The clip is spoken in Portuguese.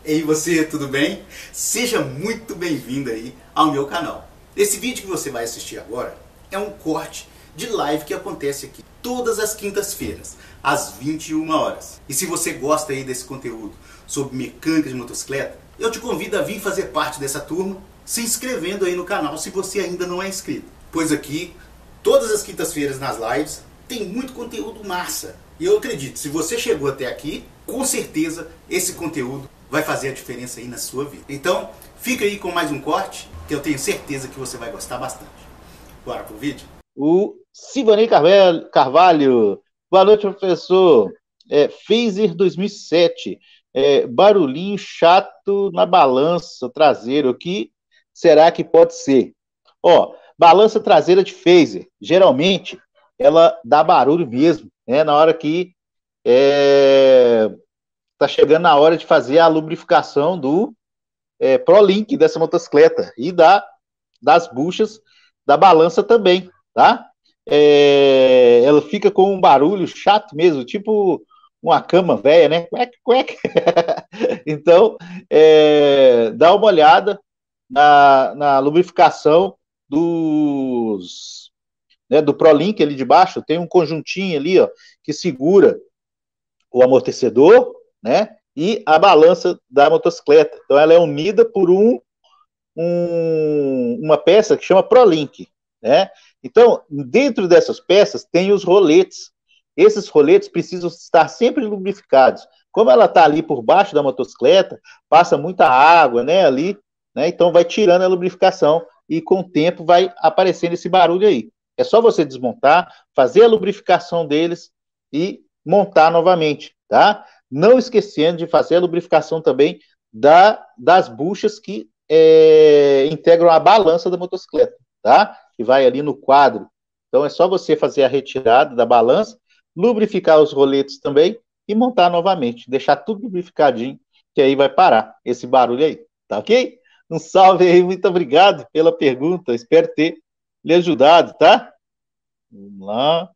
Ei você, tudo bem? Seja muito bem-vindo aí ao meu canal. Esse vídeo que você vai assistir agora é um corte de live que acontece aqui todas as quintas-feiras, às 21 horas. E se você gosta aí desse conteúdo sobre mecânica de motocicleta, eu te convido a vir fazer parte dessa turma, se inscrevendo aí no canal se você ainda não é inscrito. Pois aqui, todas as quintas-feiras nas lives, tem muito conteúdo massa. E eu acredito, se você chegou até aqui, com certeza esse conteúdo vai fazer a diferença aí na sua vida. Então, fica aí com mais um corte, que eu tenho certeza que você vai gostar bastante. Bora pro vídeo? O Silvanei Carvalho. Boa noite, professor. Phaser 2007. Barulhinho chato na balança traseira. O que será que pode ser? Balança traseira de Phaser. Geralmente, ela dá barulho mesmo, né? Na hora que tá chegando na hora de fazer a lubrificação do ProLink dessa motocicleta e das buchas da balança também, tá? Ela fica com um barulho chato mesmo, tipo uma cama velha, né? Cuec, cuec. Então, dá uma olhada na lubrificação do ProLink ali de baixo, tem um conjuntinho ali, ó, que segura o amortecedor, né? E a balança da motocicleta. Então, ela é unida por uma peça que chama ProLink, né? Então, dentro dessas peças tem os roletes. Esses roletes precisam estar sempre lubrificados. Como ela está ali por baixo da motocicleta, passa muita água, né, ali, né? Então vai tirando a lubrificação e com o tempo vai aparecendo esse barulho aí. É só você desmontar, fazer a lubrificação deles e montar novamente, tá? Não esquecendo de fazer a lubrificação também das buchas que integram a balança da motocicleta, tá? Que vai ali no quadro. Então é só você fazer a retirada da balança, lubrificar os roletes também e montar novamente, deixar tudo lubrificadinho, que aí vai parar esse barulho aí, tá ok? Um salve aí, muito obrigado pela pergunta, espero ter lhe ajudado, tá? Vamos lá.